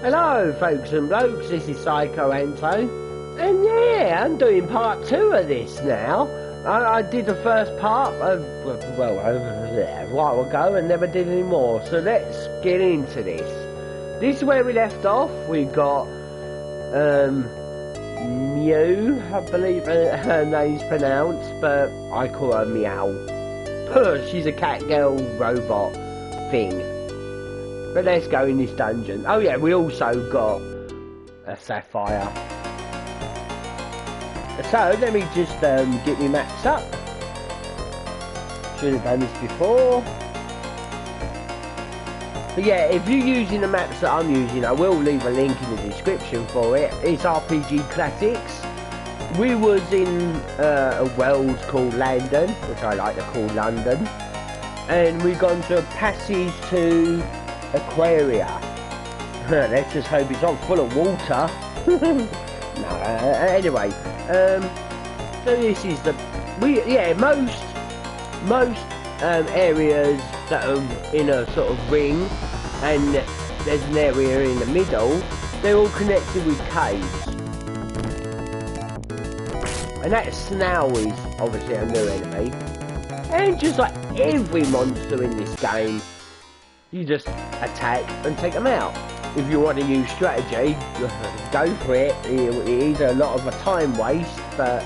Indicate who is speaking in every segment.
Speaker 1: Hello folks and blokes, this is Psycho Anto, and yeah, I'm doing part 2 of this now. I did the first part a while ago and never did any more, so let's get into this. This is where we left off. We got Mew, I believe her name's pronounced, but I call her Meow. She's a cat girl robot thing. But let's go in this dungeon. Oh yeah, we also got a sapphire. So let me just get my maps up. Should have done this before. But yeah, if you're using the maps that I'm using, I will leave a link in the description for it. It's RPG Classics. We was in a world called London, which I like to call London. And we've gone to a passage to Aquaria. Let's just hope it's not full of water. No, anyway, so this is the most areas that are in a sort of ring, and there's an area in the middle. They're all connected with caves, and that snail is obviously a new enemy. And just like every monster in this game, you just attack and take them out. If you want to use strategy, go for it. It is a lot of a time waste, but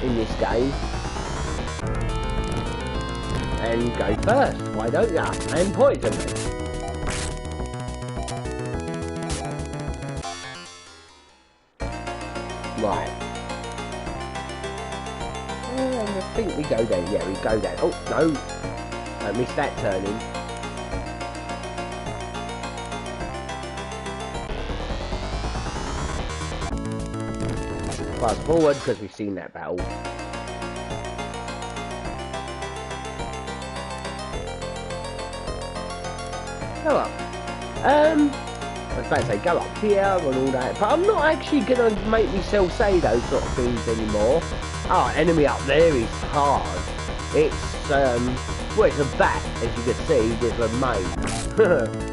Speaker 1: in this game. And go first, why don't ya? And poison me. Right. I think we go down. Yeah, we go down. Oh, no. I missed that turning. Fast forward because we've seen that battle. Go up. I was about to say go up here and all that, but I'm not actually gonna make myself say those sort of things anymore. Oh, enemy up there is hard. It's well, it's a bat, as you can see, with a mane.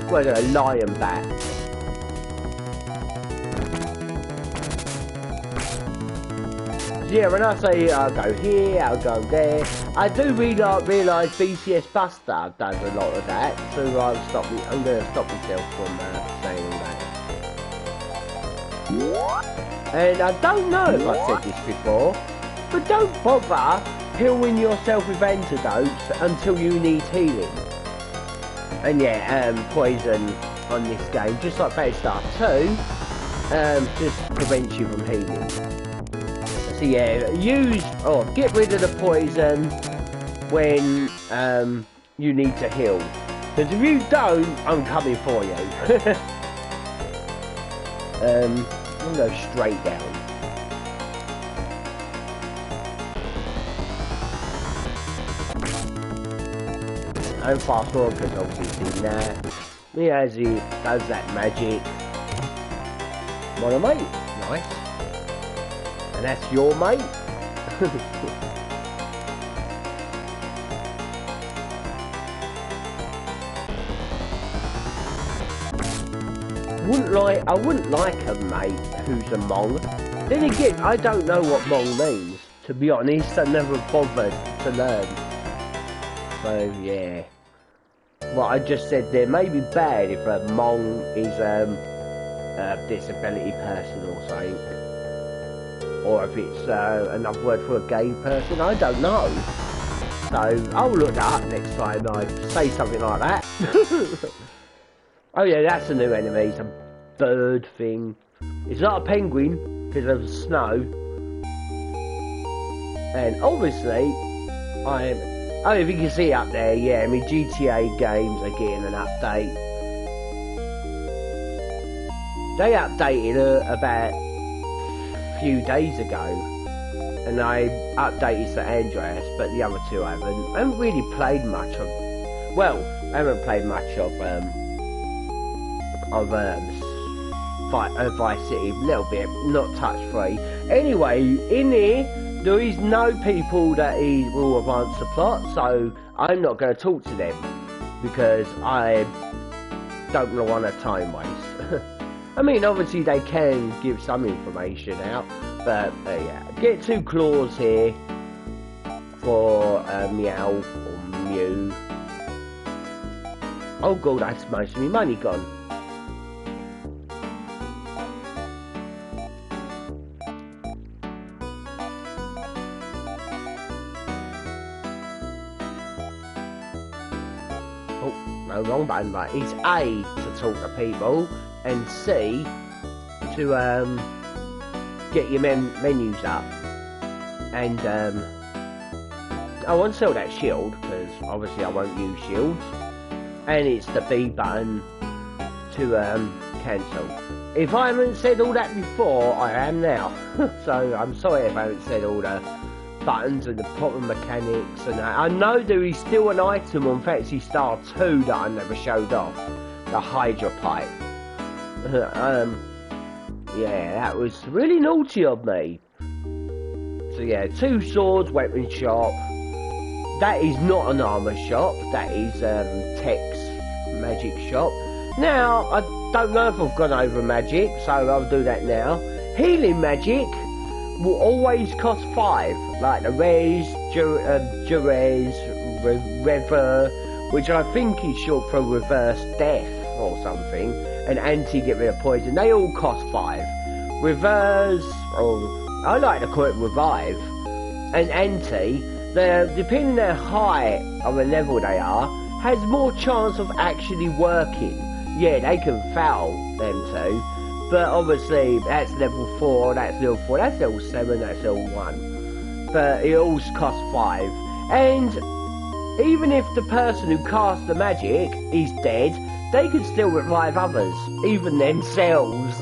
Speaker 1: Well, it's a lion bat. Yeah, when I say I'll go here, I'll go there, I do really realise BCS Buster does a lot of that, so I'm going to stop myself from saying all that. And I don't know if I said this before, but don't bother healing yourself with antidotes until you need healing. And yeah, poison on this game, just like Battlestar 2, just prevents you from healing. So yeah, get rid of the poison when you need to heal. Because if you don't, I'm coming for you. I'm gonna go straight down. And fast forward because obviously seen that. Yeah, as he does that magic. What a mate, nice. And that's your mate. I wouldn't like a mate who's a Mong. Then again, I don't know what Mong means. To be honest, I never bothered to learn. So yeah. What I just said there may be bad if a Mong is a disability person or something. Or if it's another word for a gay person, I don't know. So I'll look that up next time I say something like that. Oh yeah, that's a new enemy, it's a bird thing. It's not a penguin, because of the snow. And obviously, oh, if you can see up there, yeah, my GTA games are getting an update. They updated about few days ago, and I updated to Andreas, but the other two I haven't really played much of. Well, I haven't played much of Vice City, a little bit, not touch free. Anyway, in here there is no people that will advance the plot, so I'm not going to talk to them because I don't want a time waste. I mean, obviously they can give some information out, but yeah, get 2 claws here for Meow or Mew. Oh god, that's most of my money gone. Oh, no, wrong button, right. It's A to talk to people, and C to get your menus up. And I want to sell that shield, because obviously I won't use shields. And it's the B button to cancel. If I haven't said all that before, I am now. So I'm sorry if I haven't said all the buttons and the proper mechanics and that. I know there is still an item on Phantasy Star 2 that I never showed off. The Hydra Pipe. Yeah, that was really naughty of me. So yeah, 2 swords, weapon shop. That is not an armour shop, that is Tech's magic shop. Now, I don't know if I've gone over magic, so I'll do that now. Healing magic will always cost 5, like the Res, Jerez, Rever, which I think is short for reverse death or something, and anti get rid of poison. They all cost 5. Reverse, or I like to call it revive, and anti, depending on their height or the level they are, has more chance of actually working. Yeah, they can foul them too, but obviously that's level 4, that's level 4, that's level 7, that's level 1. But it all costs 5. And even if the person who cast the magic is dead, they can still revive others, even themselves.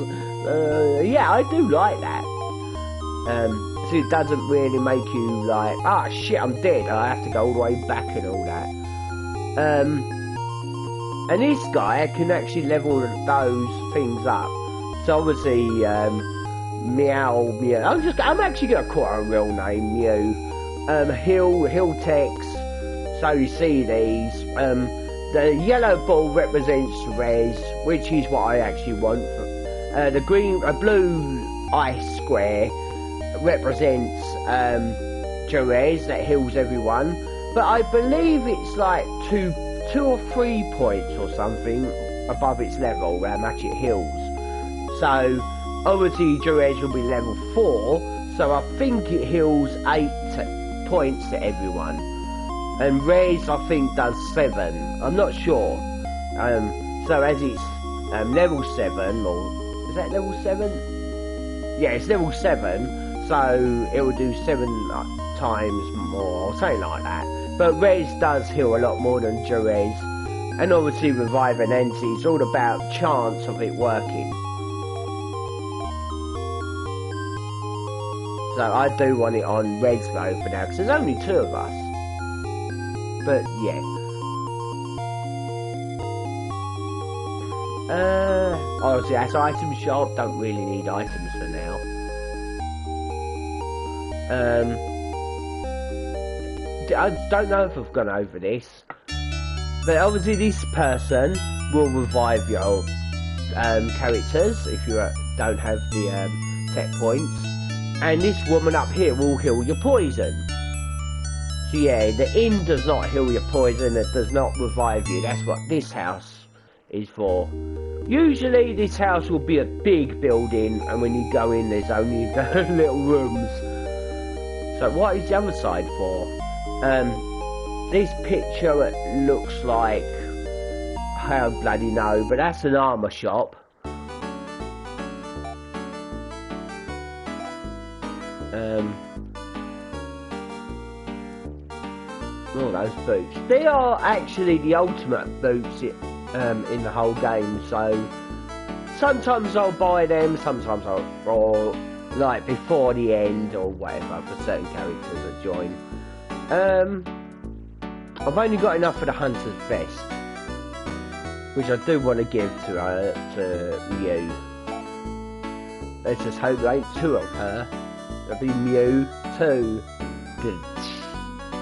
Speaker 1: Yeah, I do like that. So it doesn't really make you like, ah shit, I'm dead, I have to go all the way back and all that. And this guy can actually level those things up. So obviously, Meow, I'm actually gonna call her a real name, Mew. Hill Tex. So you see these. The yellow ball represents Res, which is what I actually want. The blue ice square represents Jerez, that heals everyone. But I believe it's like 2 or 3 points or something above its level how much it heals. So obviously Jerez will be level 4, so I think it heals 8 points to everyone. And Rez I think does 7, I'm not sure. So as it's level 7, or is that level 7? Yeah, it's level 7, so it will do 7 times more, or something like that. But Rez does heal a lot more than Jerez, and obviously Revive and Anti is all about chance of it working. So I do want it on Rez though for now, because there's only 2 of us. But yeah. Obviously that's item shop, don't really need items for now. I don't know if I've gone over this, but obviously this person will revive your characters if you don't have the tech points, and this woman up here will heal your poison. So yeah, the inn does not heal your poison, it does not revive you. That's what this house is for. Usually this house will be a big building, and when you go in there's only the little rooms. So what is the other side for? This picture it looks like, I don't bloody know, but that's an armour shop. Oh, those boots. They are actually the ultimate boots in the whole game, so sometimes I'll buy them, sometimes or like before the end or whatever for certain characters that join. I've only got enough for the Hunter's Vest, which I do want to give to Mew. Let's just hope there ain't 2 of her. There'll be Mew 2. Good.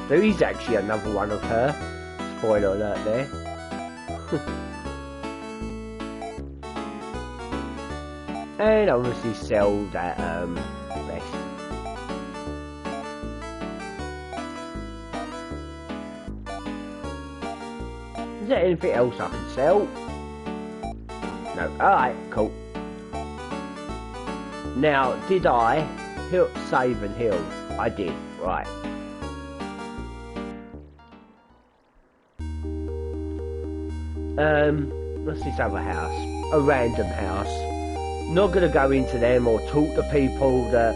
Speaker 1: There is actually another one of her. Spoiler alert there. and obviously sell that rest. Is there anything else I can sell? No. Alright, cool. Now, did I save and heal? I did, right. What's this other house? A random house. Not gonna go into them or talk to people that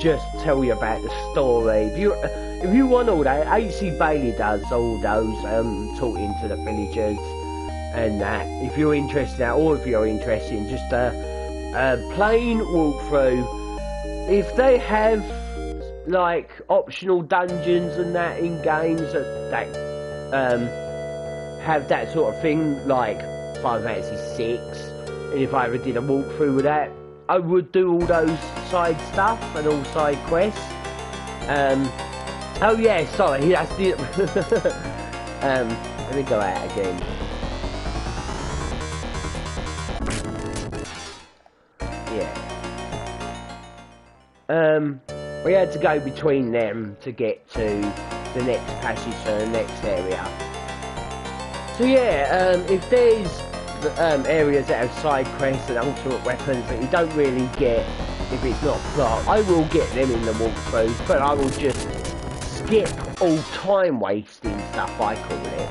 Speaker 1: just tell you about the story. If you want all that, H.C. Bailey does all those talking to the villagers and that. If you're interested in that, or if you're interested in just a plain walkthrough, if they have like optional dungeons and that in games that have that sort of thing, like Final Fantasy 6, and if I ever did a walkthrough with that, I would do all those side stuff and all side quests. Oh yeah, sorry, that's the let me go out again. Yeah. We had to go between them to get to the next passage to the next area. So yeah, if there's areas that have side quests and ultimate weapons that you don't really get if it's not plot, I will get them in the walkthroughs, but I will just skip all time wasting stuff, I call it.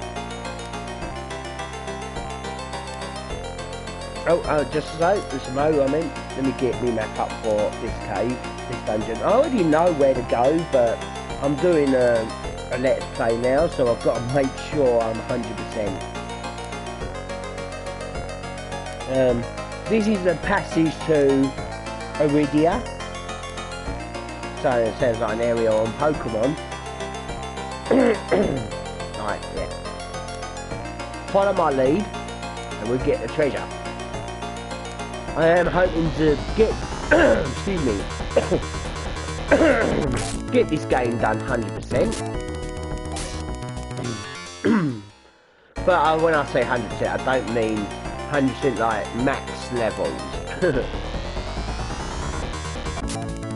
Speaker 1: Oh, just so, there's no, I mean, let me get me map up for this cave, this dungeon. I already know where to go, but I'm doing a let's play now, so I've got to make sure I'm 100%. This is the passage to Iridia. So it says like an area on Pokemon. Right, yeah. Follow my lead, and we'll get the treasure. I am hoping to get, excuse me, get this game done 100%. But when I say 100%, I don't mean 100% like max levels.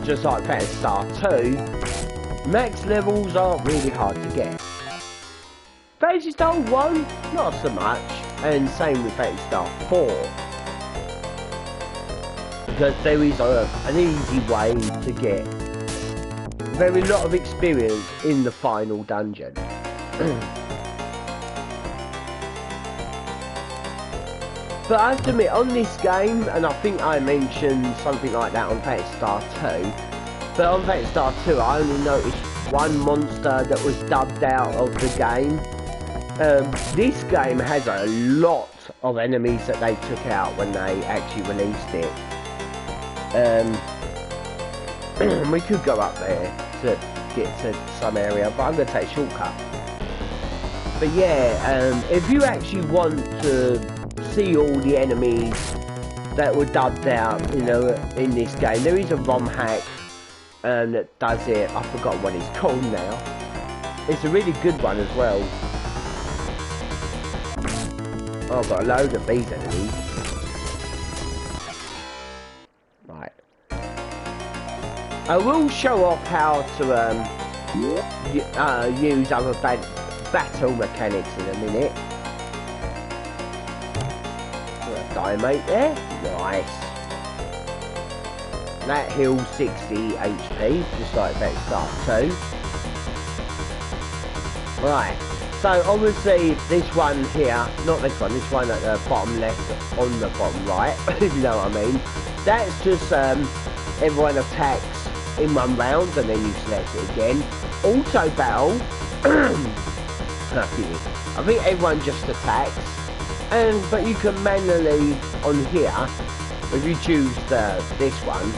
Speaker 1: Just like Phantasy Star 2, max levels aren't really hard to get. Phantasy Star 1, not so much, and same with Phantasy Star 4. Because there is an easy way to get a very lot of experience in the final dungeon. But I have to admit, on this game, and I think I mentioned something like that on Phantasy Star 2, but on Phantasy Star 2 I only noticed one monster that was dubbed out of the game. This game has a lot of enemies that they took out when they actually released it. We could go up there to get to some area, but I'm going to take a shortcut. But yeah, if you actually want to see all the enemies that were dubbed out, you know, in this game, there is a ROM hack that does it. I've forgotten what it's called now. It's a really good one as well. Oh, I've got a load of these enemies. Right. I will show off how to use other battle mechanics in a minute. Diamate there, nice. That heals 60 HP, just like that Star 2. Right, so obviously this one here, not this one at the bottom left, on the bottom right, if you know what I mean. That's just everyone attacks in one round and then you select it again. Auto battle, I think everyone just attacks. But you can manually, on here, if you choose this one,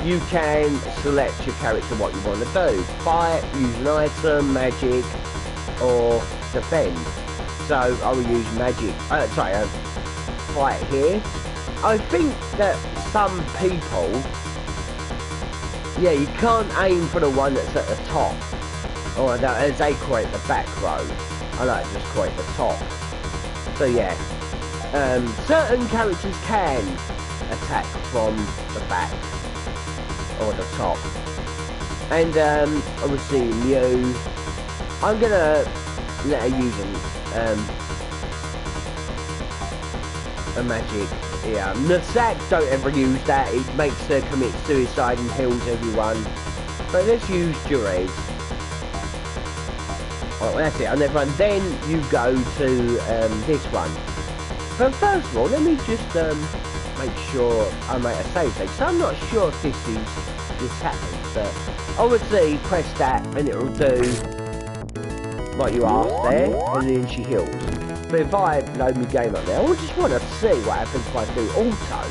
Speaker 1: you can select your character what you want to do. Fight, use an item, magic, or defend. So I will use magic, fight here. I think that some people, yeah, you can't aim for the one that's at the top. Or as they call it, the back row. I like to just call it the top. So yeah, certain characters can attack from the back or the top. And obviously Mew, I'm gonna let her use a magic. Yeah, Nasak, don't ever use that. It makes her commit suicide and heals everyone. But let's use Jurez. Oh, that's it. And then you go to this one. But first of all, let me just make sure I make a save state. So I'm not sure if this happens, but obviously press that and it will do what you asked there, and then she heals. But if I load my game up there, I just want to see what happens if I do auto.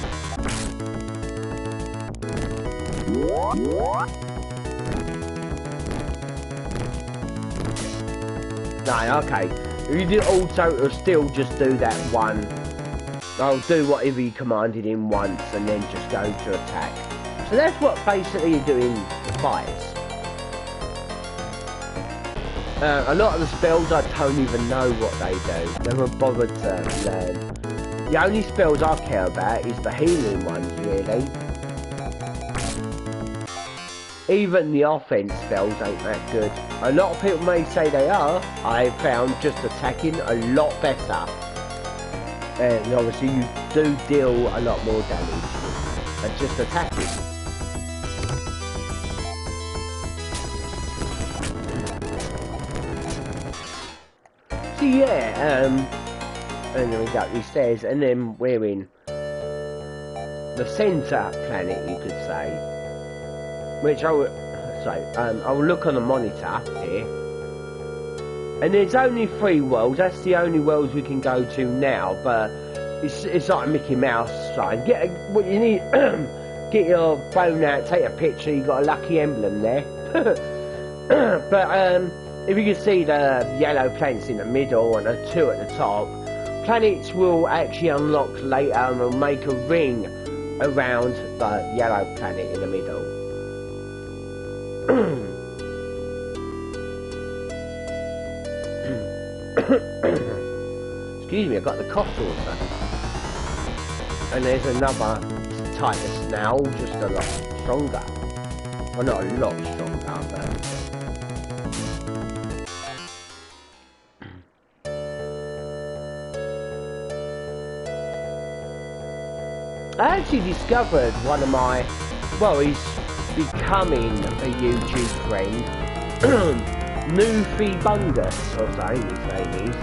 Speaker 1: No, okay. If you do auto, it'll still just do that one. I'll do whatever you commanded in once and then just go to attack. So that's what basically you're doing the fights. A lot of the spells I don't even know what they do. Never bothered to learn. The only spells I care about is the healing ones, really. Even the offense spells ain't that good. A lot of people may say they are. I found just attacking a lot better. And obviously you do deal a lot more damage than just attacking. So yeah, and then we got these stairs, and then we're in the centre planet, you could say. Which I will look on the monitor here. And there's only 3 worlds. That's the only worlds we can go to now. But it's like a Mickey Mouse sign. What you need, get your phone out, take a picture. You got a lucky emblem there. But if you can see the yellow planets in the middle and the 2 at the top, planets will actually unlock later and will make a ring around the yellow planet in the middle. Excuse me, I've got the cough also. And there's another Titus now, just a lot stronger. Well, not a lot stronger, but... I actually discovered one of my... Well, he's becoming a YouTube friend. Newfie Bungus, or something his name is.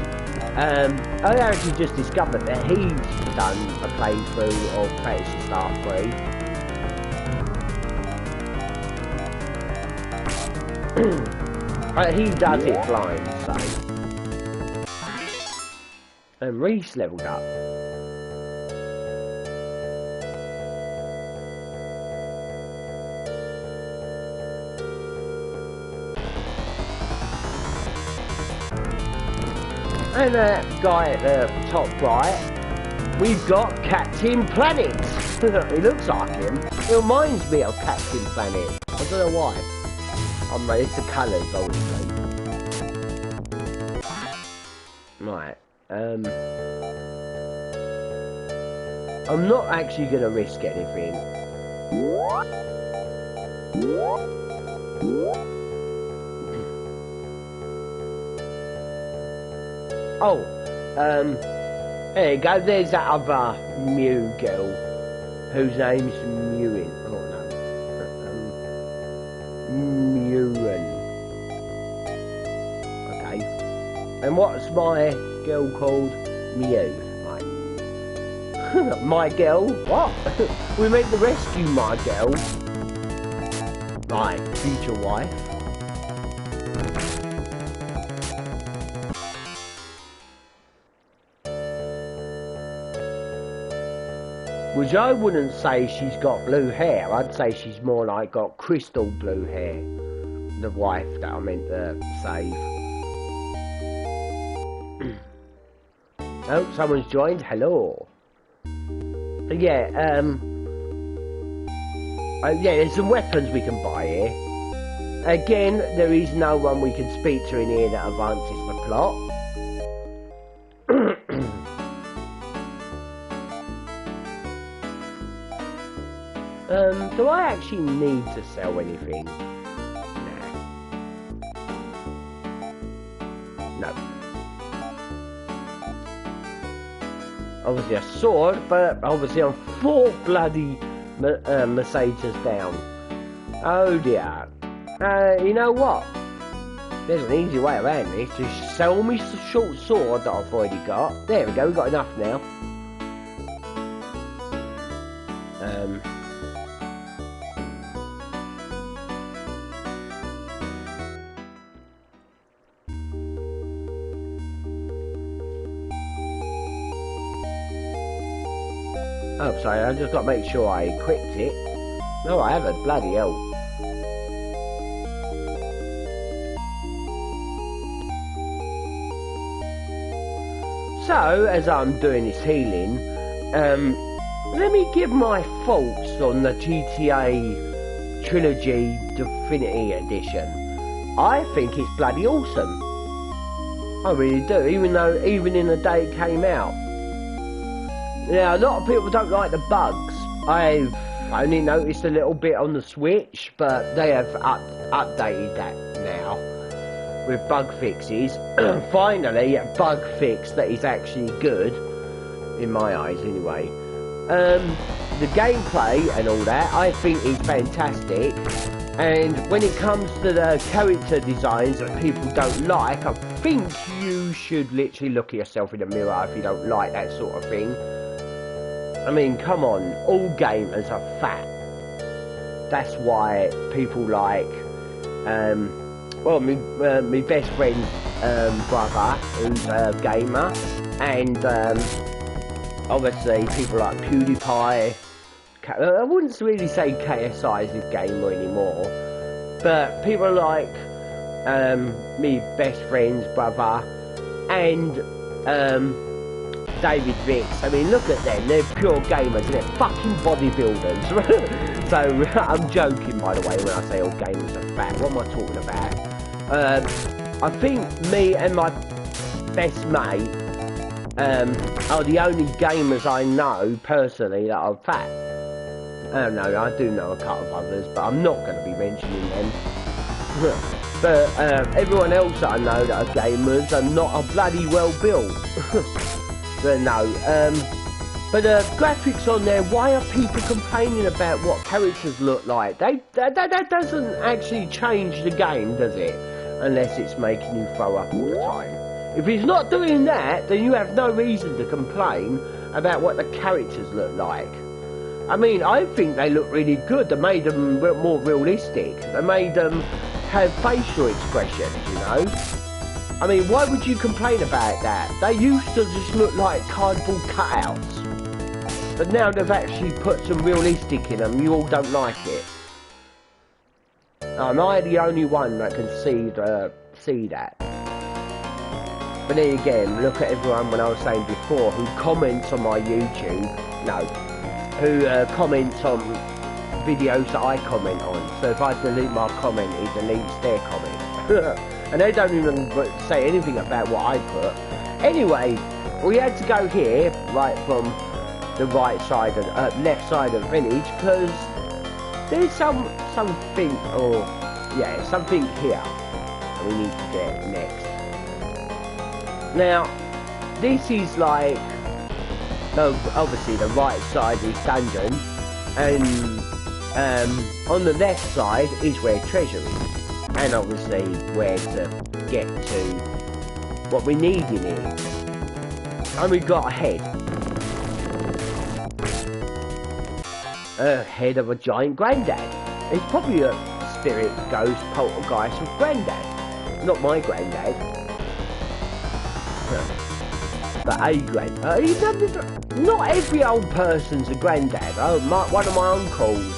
Speaker 1: I actually just discovered that he's done a playthrough of Phantasy Star 3. He does it blind, so. And Reese leveled up. And that guy at the top right, we've got Captain Planet. He looks like him. It reminds me of Captain Planet. I don't know why. I mean, it's the colours, obviously. Right. I'm not actually going to risk anything. Oh, there you go, there's that other Mew girl, whose name's Mewin. Oh no. Mewin. Okay. And what's my girl called? Mew. Right. My girl? What? We meant to rescue my girl. My future wife. Which I wouldn't say she's got blue hair. I'd say she's more like got crystal blue hair. The wife that I meant to save. Oh, someone's joined. Hello. Yeah, yeah, there's some weapons we can buy here. Again, there is no one we can speak to in here that advances the plot. Do I actually need to sell anything? No. Obviously a sword, but obviously I'm 4 bloody Mercedes down. Oh dear. You know what? There's an easy way around this. Just sell me the short sword that I've already got. There we go, we've got enough now. Oh, sorry, I just got to make sure I equipped it. No, I haven't. Bloody hell. So, as I'm doing this healing, let me give my thoughts on the GTA Trilogy Definitive Edition. I think it's bloody awesome. I really do, even in the day it came out. Now, a lot of people don't like the bugs. I've only noticed a little bit on the Switch, but they have updated that now with bug fixes. Finally, a bug fix that is actually good, in my eyes anyway. The gameplay and all that, I think is fantastic. And when it comes to the character designs that people don't like, I think you should literally look at yourself in the mirror if you don't like that sort of thing. I mean, come on, all gamers are fat. That's why people like, well, my best friend's brother, who's a gamer, and obviously people like PewDiePie. I wouldn't really say KSI is a gamer anymore, but people like my best friend's brother and David Vicks. I mean, look at them, they're pure gamers and they're fucking bodybuilders. So, I'm joking by the way when I say all gamers are fat. What am I talking about? I think me and my best mate are the only gamers I know personally that are fat. I don't know, I do know a couple of others, but I'm not going to be mentioning them. But everyone else that I know that are gamers are not bloody well built. But no, but the graphics on there, why are people complaining about what characters look like? That doesn't actually change the game, does it? Unless it's making you throw up all the time. If it's not doing that, then you have no reason to complain about what the characters look like. I mean, I think they look really good. They made them more realistic. They made them have facial expressions, you know? I mean, why would you complain about that? They used to just look like cardboard cutouts. But now they've actually put some realistic in them. You all don't like it. Am I the only one that can see that? But then again, look at everyone, when I was saying before, who comments on my YouTube. No. Who comments on videos that I comment on. So if I delete my comment, it deletes their comment. And they don't even say anything about what I put. Anyway, we had to go here, right from the right side of left side of the village, because there's something, or yeah, something here that we need to get next. Now, this is like, obviously the right side is dungeon, and on the left side is where treasure is. And obviously where to get to what we need in here. And we've got a head. A head of a giant granddad. It's probably a spirit, ghost, poltergeist of granddad. Not my granddad. But a granddad. Not every old person's a granddad. Oh, one of my uncles,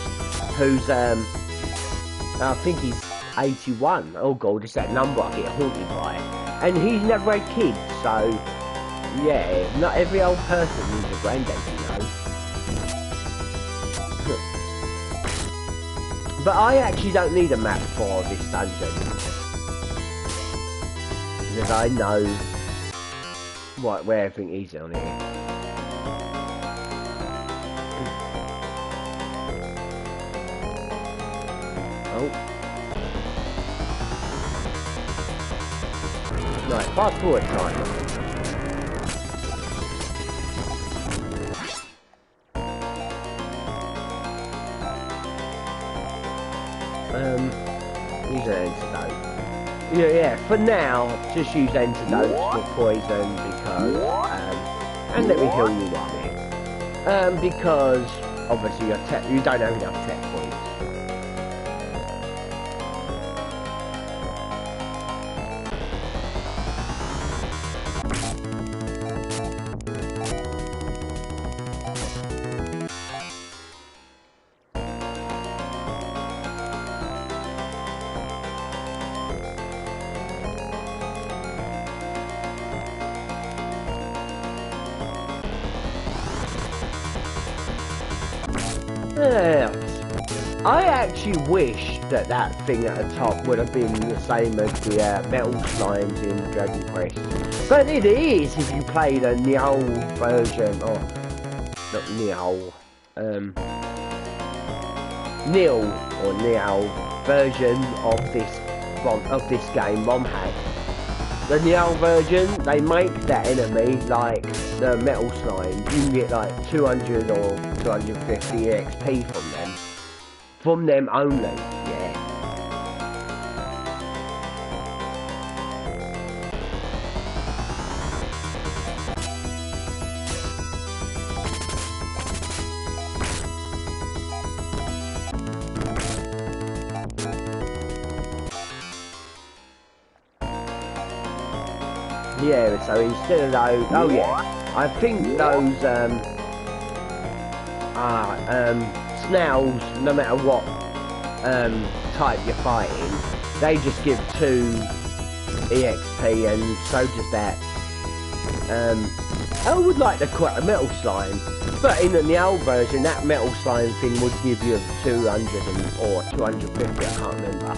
Speaker 1: who's I think he's 81. Oh god, it's that number I get haunted by. And he's never had kids, so yeah, not every old person is a granddad, you know. But I actually don't need a map for this dungeon, because I know where everything is on here. fast forward time. Use an antidote. Yeah, for now, just use antidotes for poison because, and let me heal you while I'm here. Because, obviously, you don't have enough tech points. I actually wish that thing at the top would have been the same as the metal slimes in Dragon Quest. But it is if you play the Neo version, or not Neo, Neo version of this game, ROM hack. The Neo version, they make that enemy like the metal slimes. You can get like 200 or 250 XP from them. From them only, yeah. Yeah, so instead of those, oh yeah, I think those, snails, no matter what type you're fighting, they just give 2 EXP, and so does that. I would like to quite a metal slime, but in the old version, that metal slime thing would give you 200 or 250, I can't remember.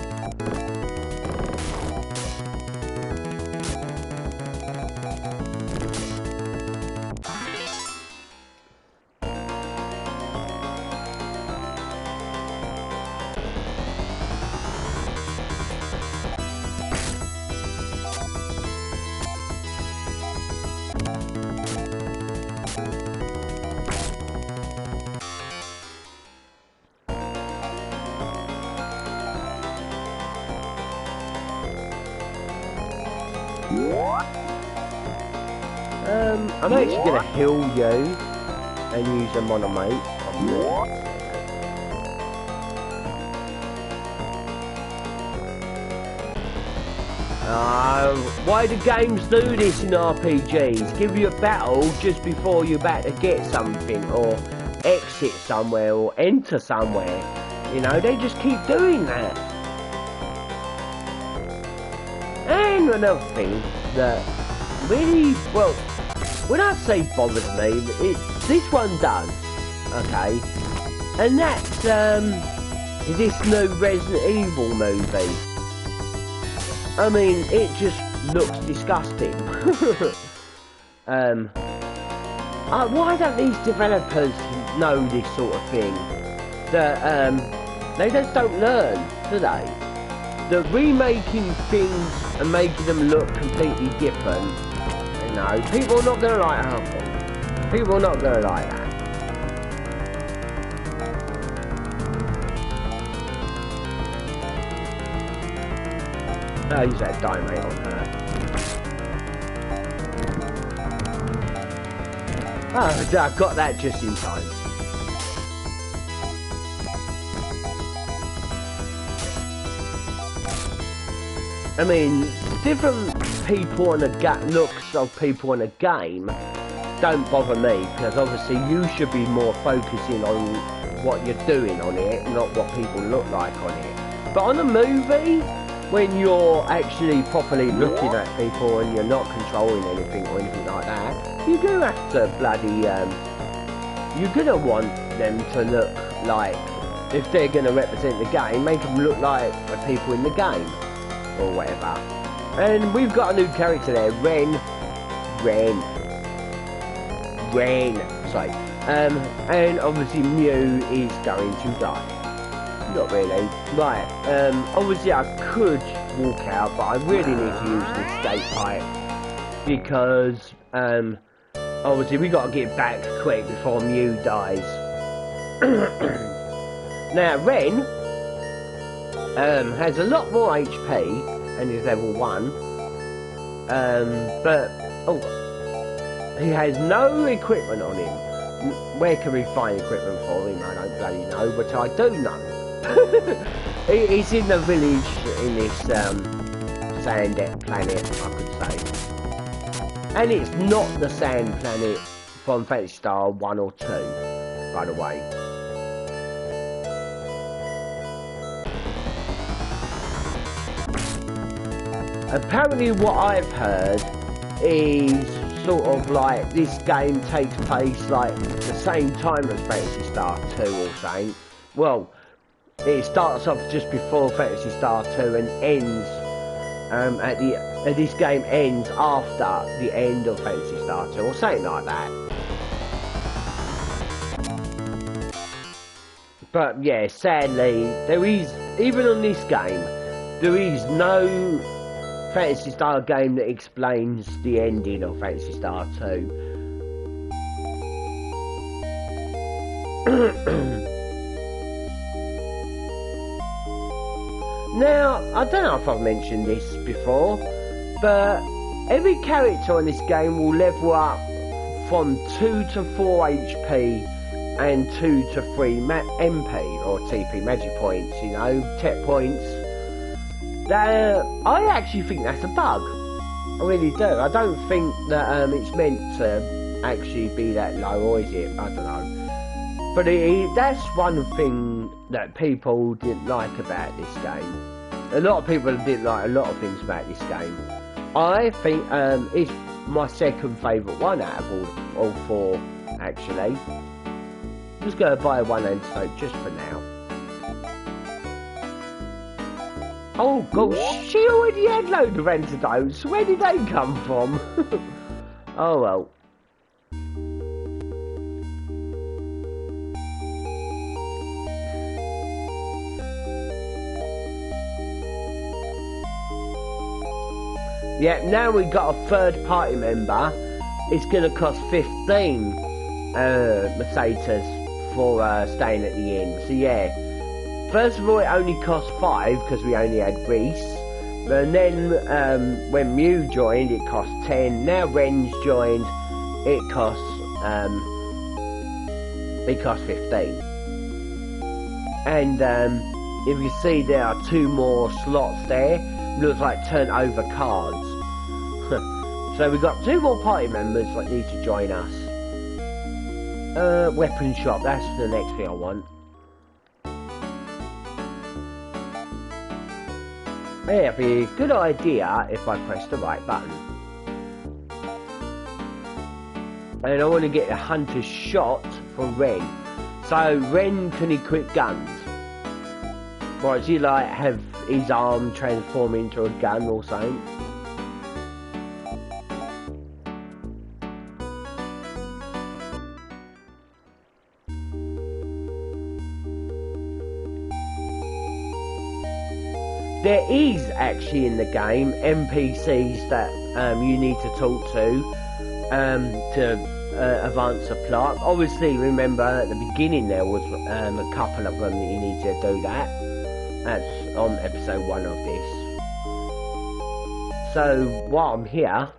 Speaker 1: I'm actually going to heal you and use a monomate. Why do games do this in RPGs? Give you a battle just before you're about to get something, or exit somewhere, or enter somewhere. You know, they just keep doing that. And another thing that really, well, when I say bothers me, this one does, okay? And that's, this new Resident Evil movie. I mean, it just looks disgusting. Why don't these developers know this sort of thing? That, they just don't learn, do they? That remaking things and making them look completely different, you know, people are not going to like that. People are not going to like that. I'll use that dynamite on her. Oh, I got that just in time. I mean, different people on looks of people in a game don't bother me, because obviously you should be more focusing on what you're doing on it, not what people look like on it. But on a movie, when you're actually properly looking at people and you're not controlling anything or anything like that, you do have to bloody, you're gonna want them to look like, if they're gonna represent the game, make them look like the people in the game, or whatever. And we've got a new character there, Ren, sorry, and obviously Mew is going to die. Not really. Right, obviously I could walk out, but I really need to use the escape pipe because obviously we got to get back quick before Mew dies. Now Ren has a lot more HP and is level 1, but he has no equipment on him. Where can we find equipment for him? I don't bloody know, but I do know. He's in the village in this sand planet, I could say. And it's not the sand planet from Phantasy Star 1 or 2, by the way. Apparently what I've heard is sort of like this game takes place like the same time as Phantasy Star 2 or something. Well, it starts off just before Phantasy Star 2 and ends this game ends after the end of Phantasy Star 2 or something like that. But yeah, sadly, there is, even on this game, there is no Phantasy Star game that explains the ending of Phantasy Star 2. Now, I don't know if I've mentioned this before, but every character in this game will level up from 2 to 4 HP and 2 to 3 MP or TP magic points, you know, tech points. I actually think that's a bug. I really do. I don't think that it's meant to actually be that low, or is it? I don't know. But that's one thing that people didn't like about this game. A lot of people didn't like a lot of things about this game. I think it's my second favourite one out of all 4, actually. I'm just going to buy one antidote just for now. Oh gosh, she already had loads of antidotes. Where did they come from? Oh well. Yeah, now we've got a third party member. It's going to cost 15 Mercedes for staying at the inn. So yeah. First of all, it only cost 5 because we only had Reese. And then when Mew joined, it cost 10. Now Ren's joined, it costs 15. And if you see, there are 2 more slots there. Looks like turnover cards. So we've got 2 more party members that need to join us. Weapon shop. That's the next thing I want. Yeah, it'd be a good idea if I press the right button. And I want to get a hunter's shot for Ren. So Ren can equip guns. Or does he like have his arm transform into a gun or something? There is actually in the game NPCs that you need to talk to advance the plot. Obviously, remember at the beginning there was a couple of them that you need to do that. That's on episode 1 of this. So while I'm here,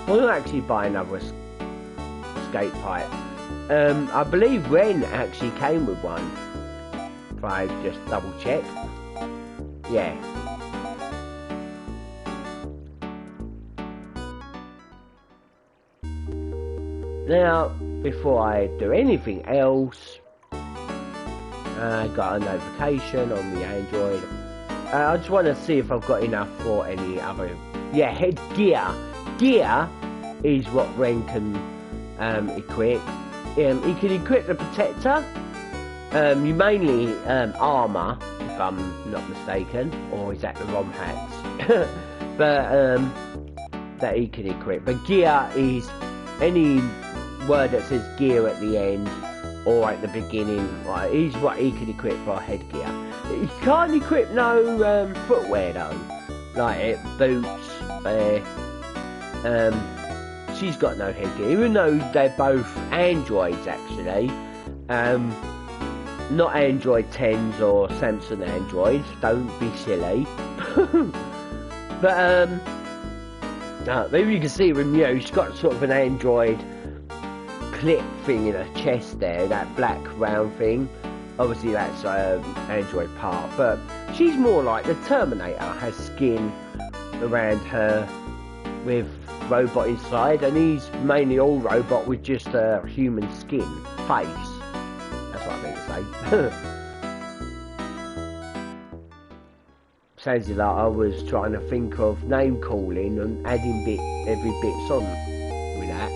Speaker 1: we'll actually buy another escape pipe. I believe Ren actually came with one. If I just double check. Yeah. Now, before I do anything else, I got a notification on the Android. I just want to see if I've got enough for any other. Yeah, headgear. Gear is what Ren can equip. He can equip the protector. You mainly armour, if I'm not mistaken, or is that the ROM hats? But that he can equip. But gear is any word that says gear at the end, or at the beginning, like, he's what he can equip for headgear. He can't equip no footwear though, like boots. She's got no headgear, even though they're both androids actually. Not Android 10s or Samsung androids. Don't be silly. But maybe you can see with Mew, she's got sort of an android clip thing in her chest there, that black round thing. Obviously that's android part, but she's more like the Terminator, has skin around her with robot inside, and he's mainly all robot with just a human skin face. That's what I meant to say. Sounds like I was trying to think of name calling and adding every bits on with that.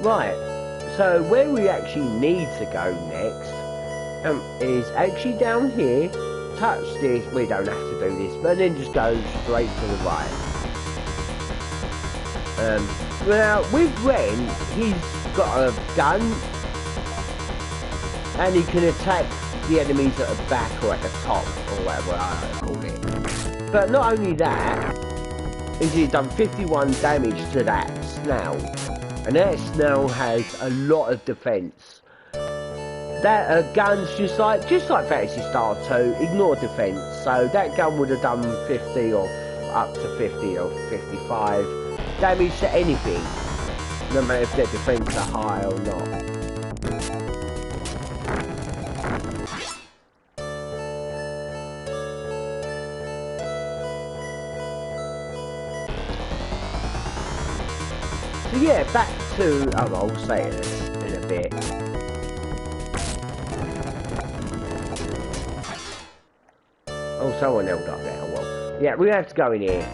Speaker 1: Right, so where we actually need to go next is actually down here. Touch this, we don't have to do this, but then just go straight to the right. Now with Ren, he's got a gun and he can attack the enemies at the back or at the top or whatever I call it. But not only that, he's done 51 damage to that snail, and that snail has a lot of defense. That gun's just like Phantasy Star 2, ignore defense. So that gun would have done 50 or up to 50 or 55 damage to anything, no matter if their defense are high or not. So yeah, back to I'll say it in a bit. Oh, someone held up there. Well, yeah, we have to go in here.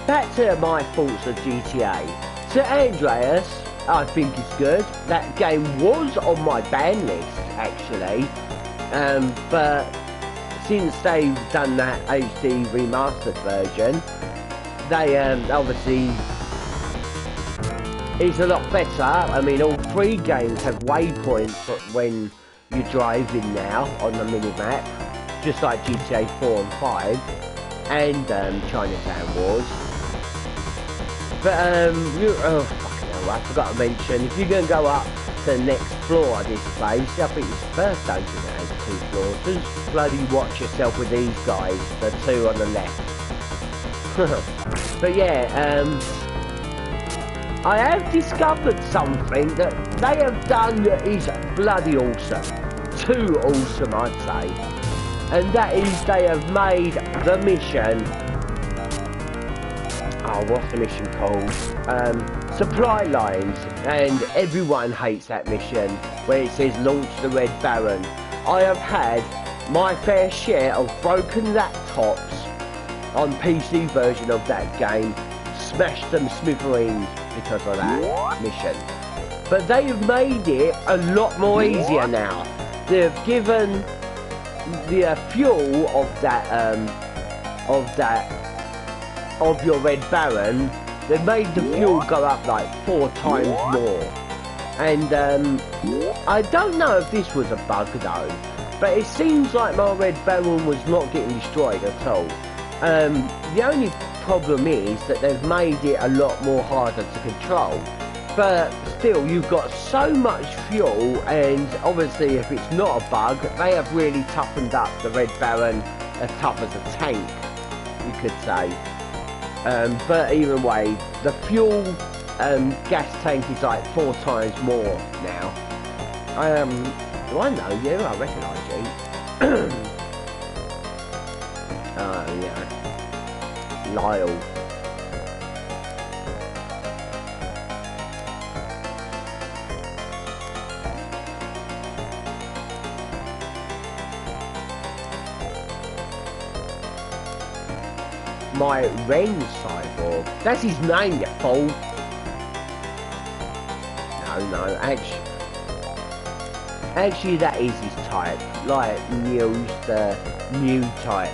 Speaker 1: Back to my thoughts of GTA. So Andreas, I think it's good. That game was on my ban list actually, but since they've done that HD remastered version, they obviously it's a lot better. I mean, all 3 games have waypoints when you're driving now on the minimap, just like GTA 4 and 5 and Chinatown Wars. But oh fucking hell, I forgot to mention, if you're gonna go up to the next floor of this place, I think it's first dungeon that has 2 floors. Just bloody watch yourself with these guys, the 2 on the left. But yeah, I have discovered something that they have done that is bloody awesome. Too awesome, I'd say. And that is they have made the mission, oh, what's the mission called? Supply lines, and everyone hates that mission where it says launch the Red Baron. I have had my fair share of broken laptops on PC version of that game, smashed them smithereens because of that mission. But they have made it a lot more easier now. They've given the fuel of your Red Baron, they've made the fuel go up like 4 times more. And I don't know if this was a bug though, but it seems like my Red Baron was not getting destroyed at all. The only problem is that they've made it a lot more harder to control. But still, you've got so much fuel, and obviously if it's not a bug, they have really toughened up the Red Baron as tough as a tank, you could say. But either way, the fuel gas tank is like 4 times more now. Do I know you? I recognise you. Oh yeah, Lyle. My Ren cyborg. That's his name, you fool. No, actually that is his type. Like Mew's the Mew type.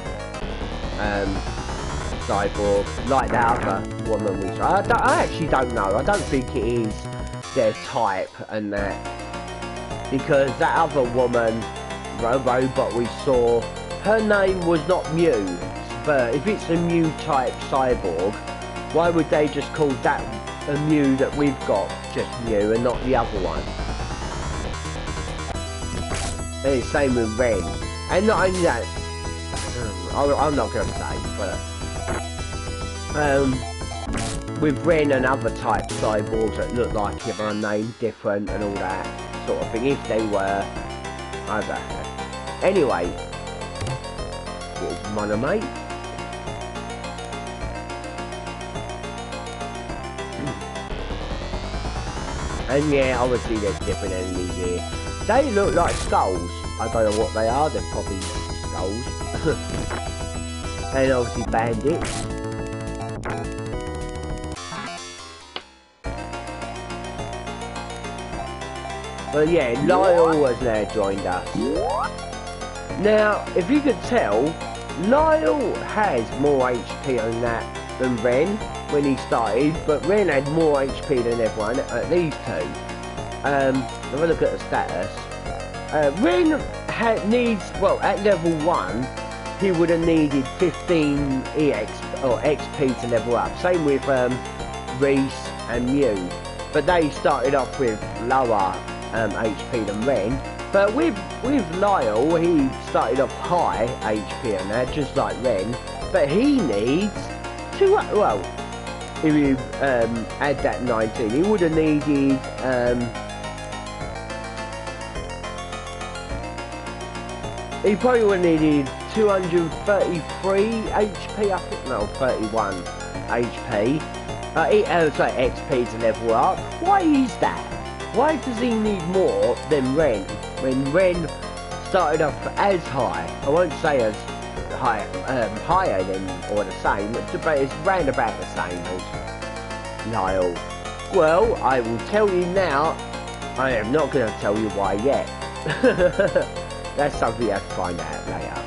Speaker 1: cyborg, like the other woman we saw. I actually don't know. I don't think it is their type and that. Because that other woman, robot we saw, her name was not Mew. But if it's a Mew type cyborg, why would they just call that a Mew that we've got just Mew and not the other one? And it's same with Ren. And not only that, I'm not going to say, but with Ren and other type cyborgs that look like him are named different and all that sort of thing, if they were, I don't know. Anyway, here's Monomate. And yeah, obviously there's different enemies here. They look like skulls. I don't know what they are, they're probably skulls. And obviously bandits. But yeah, Lyle has now joined us. Now, if you could tell, Lyle has more HP on that than Ren when he started, but Ren had more HP than everyone, at these two. If I look at the status, Ren needs, well, at level 1, he would have needed 15 EX or XP to level up. Same with Reese and Mew, but they started off with lower HP than Ren. But with Lyle, he started off high HP and that, just like Ren. But he needs well, if you add that 19, he would have needed he probably would have needed 233 HP, I think, no, 31 HP. Sorry, XP to level up. Why is that? Why does he need more than Ren, when Ren started off as high? I won't say as high, higher than, or the same, but it's round about the same as Lyle. Well, I will tell you now. I am not going to tell you why yet. That's something you have to find out later.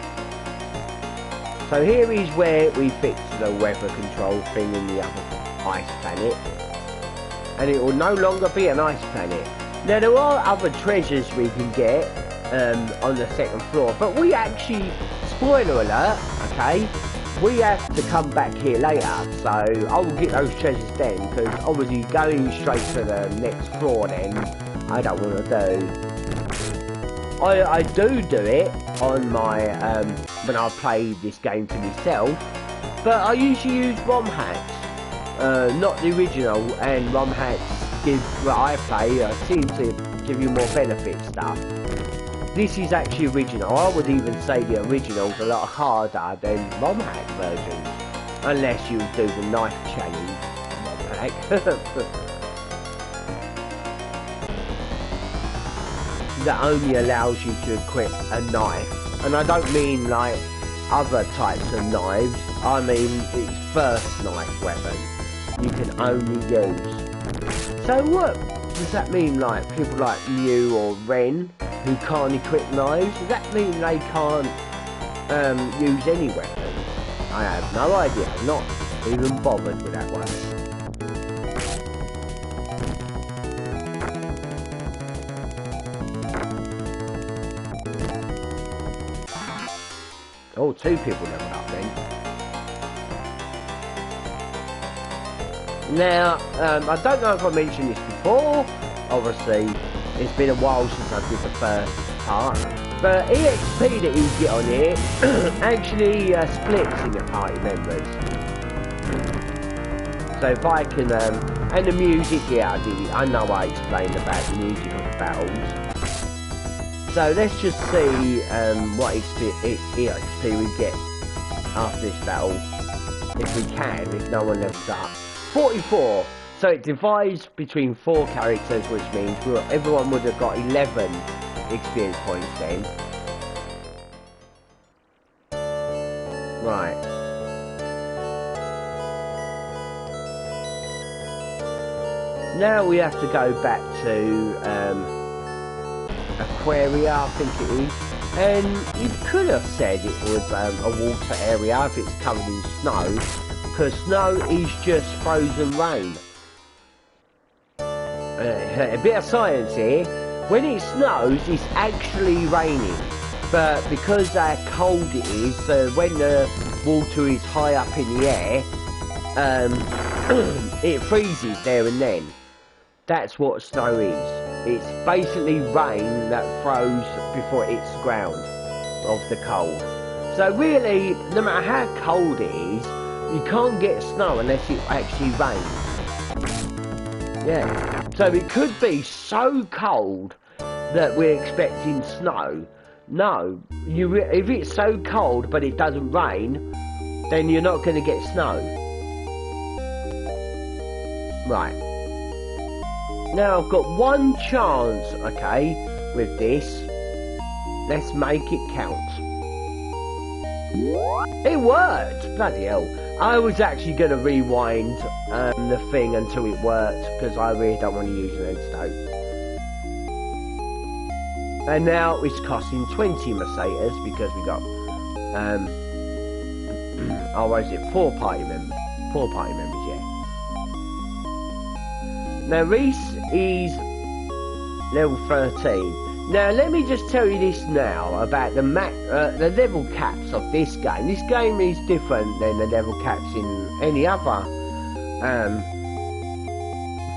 Speaker 1: So here is where we fix the weather control thing in the other ice planet. And it will no longer be an ice planet. Now there are other treasures we can get on the second floor, but we actually, spoiler alert, okay, we have to come back here later, so I will get those treasures then, because obviously going straight to the next floor then, I don't want to do. I do it on my, when I play this game to myself, but I usually use ROM hacks, not the original, and ROM hacks give, what I play, seem to give you more benefit stuff. This is actually original. I would even say the original's a lot harder than ROM hack versions, unless you do the knife challenge ROM hack. That only allows you to equip a knife, and I don't mean like other types of knives, I mean its first knife weapon you can only use. So what does that mean, like people like Mew or Ren who can't equip knives? Does that mean they can't use any weapons? I have no idea, I'm not even bothered with that one. Oh, 2 people leveled up then. Now, I don't know if I mentioned this before. Obviously, it's been a while since I did the first part. But EXP that you get on here actually splits in your party members. So if I can, and the music, yeah, I know I explained about the music of the battles. So let's just see what EXP we get after this battle, if we can, if no one levels up. 44, so it divides between 4 characters, which means everyone would have got 11 experience points then. Right. Now we have to go back to Aquaria, I think it is, and you could have said it was a water area if it's covered in snow, because snow is just frozen rain. A bit of science here. When it snows, it's actually raining. But because how cold it is, so when the water is high up in the air, it freezes there and then. That's what snow is. It's basically rain that froze before it hits the ground of the cold. So really, no matter how cold it is, you can't get snow unless it actually rains. Yeah. So it could be so cold that we're expecting snow. No, if it's so cold but it doesn't rain, then you're not going to get snow. Right. Now I've got one chance, okay, with this. Let's make it count. It worked! Bloody hell. I was actually going to rewind the thing until it worked, because I really don't want to use an endstone. And now it's costing 20 Mercedes because we got, oh, what is it, 4 party members, yeah. Now Reese is level 13. Now let me just tell you this now about the level caps of this game. This game is different than the level caps in any other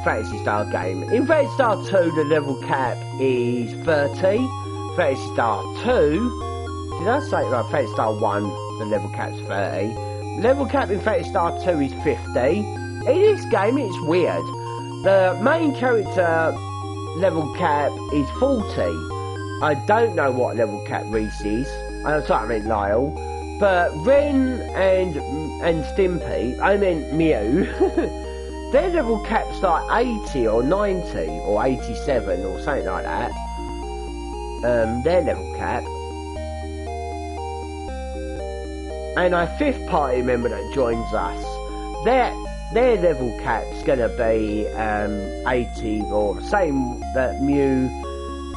Speaker 1: Phantasy Star game. In Phantasy Star 2 the level cap is 30. Phantasy Star 2, did I say right? Phantasy Star 1 the level cap's 30. Level cap in Phantasy Star 2 is 50. In this game it's weird. The main character level cap is 40. I don't know what level cap Reese is. I'm sorry, I meant Lyle. But Ren and Stimpy, I meant Mew, their level caps like 80 or 90 or 87 or something like that. Their level cap. And our 5th party member that joins us, their level cap's gonna be 80 or same that Mew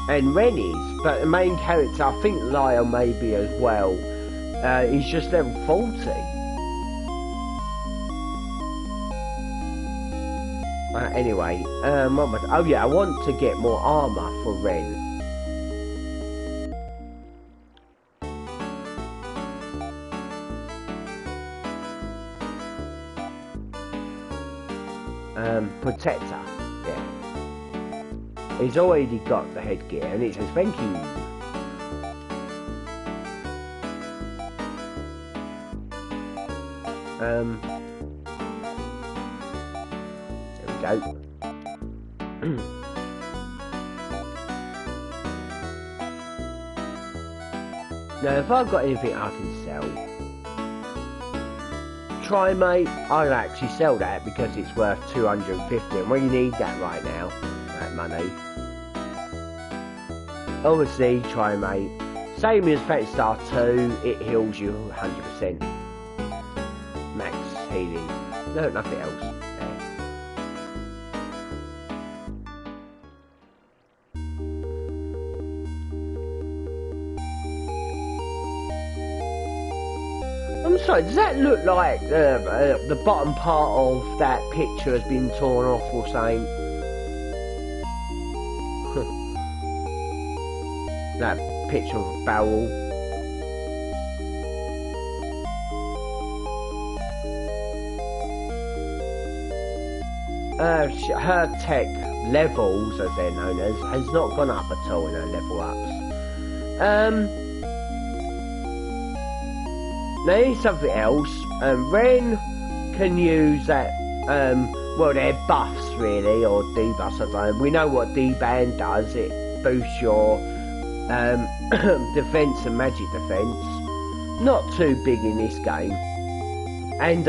Speaker 1: and Ren is, but the main character, I think Lyle may be as well, is just level 40. Anyway, oh yeah, I want to get more armour for Ren. Protector, yeah. He's already got the headgear and it says thank you. There we go. Now if I've got anything I can sell, try mate, I'll actually sell that because it's worth 250 and we need that right now, that money. Obviously, try mate, same as Phantasy Star 2, it heals you 100%. Max healing, no, nothing else. I'm sorry, does that look like the bottom part of that picture has been torn off or something? That picture of a barrel. Her tech levels, as they're known as, has not gone up at all in her level ups. Now here's something else. Ren can use that, well, they're buffs really, or debuffs, I don't know. We know what D-Band does, it boosts your defense and magic defense. Not too big in this game. And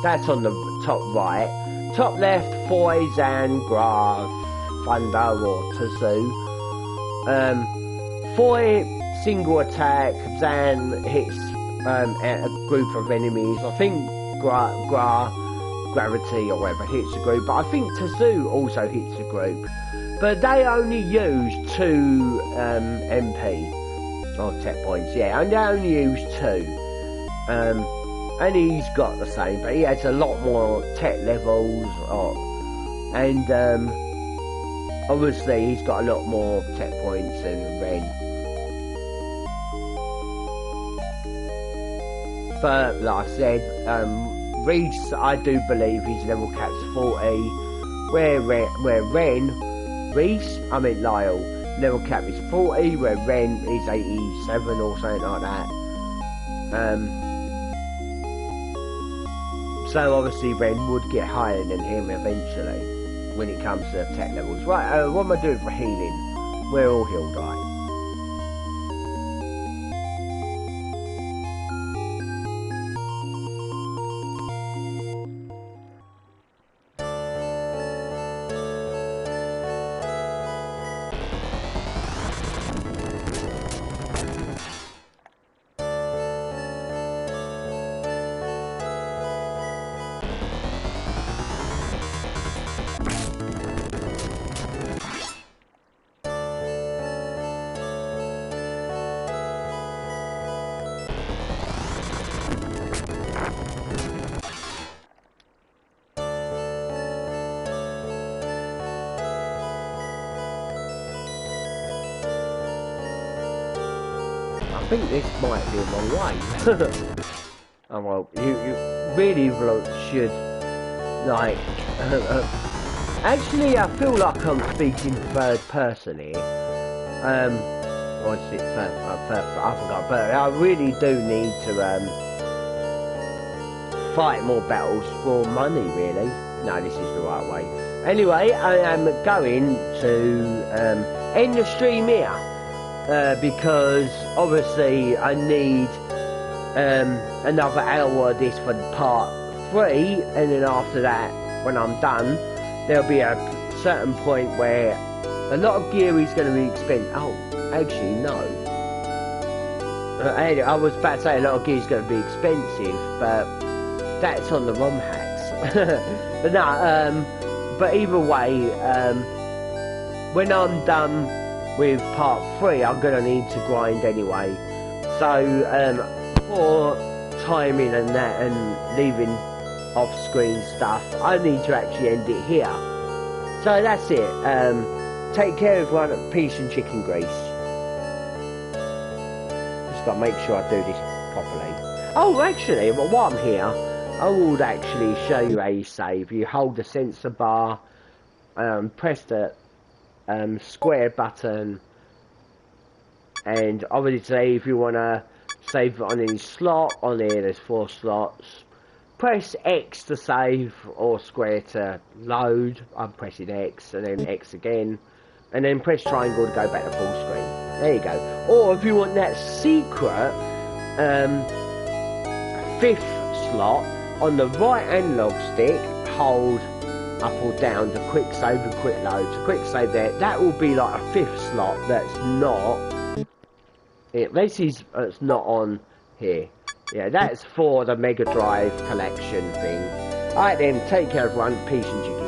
Speaker 1: that's on the top right. Top left, Foy, Graf, Thunder or Tazoo. Foy, single attack, Zan hits a group of enemies. I think Gravity or whatever hits a group, but I think Tazoo also hits a group. But they only use 2 MP or tech points, yeah, and they only use 2. and he's got the same, but he has a lot more tech levels, and obviously he's got a lot more tech points than Ren. But like I said, Reese, I do believe his level cap's 40, where Lyle, level cap is 40, where Ren is 87 or something like that. So obviously Ren would get higher than him eventually when it comes to tech levels. Right, what am I doing for healing? We're all healed, right? I think this might be a long way. Oh well, you really should, like, actually I feel like I'm speaking third person here, or is it first, I forgot, but I really do need to, fight more battles for money, really. No, this is the right way. Anyway, I am going to, end the stream here. Because obviously I need another hour of this for part 3, and then after that, when I'm done, there'll be a certain point where a lot of gear is going to be expensive. Oh, actually no. I was about to say a lot of gear is going to be expensive, but that's on the ROM hacks. But no, but either way, when I'm done with part 3, I'm gonna need to grind anyway. So for timing and that and leaving off-screen stuff, I need to actually end it here. So that's it. Take care everyone. Peace and chicken grease. Just gotta make sure I do this properly. Oh, actually, while I'm here, I would actually show you a save. You hold the sensor bar, press the square button, and obviously if you want to save it on any slot, on here there's 4 slots, press X to save or square to load. I'm pressing X and then X again, and then press triangle to go back to full screen. There you go. Or if you want that secret 5th slot, on the right analog stick hold up or down to quick save and quick load. So quick save there, that will be like a 5th slot that's not, this is, it's not on here. Yeah, that's for the Mega Drive collection thing. Alright then, take care everyone, peace and chicken.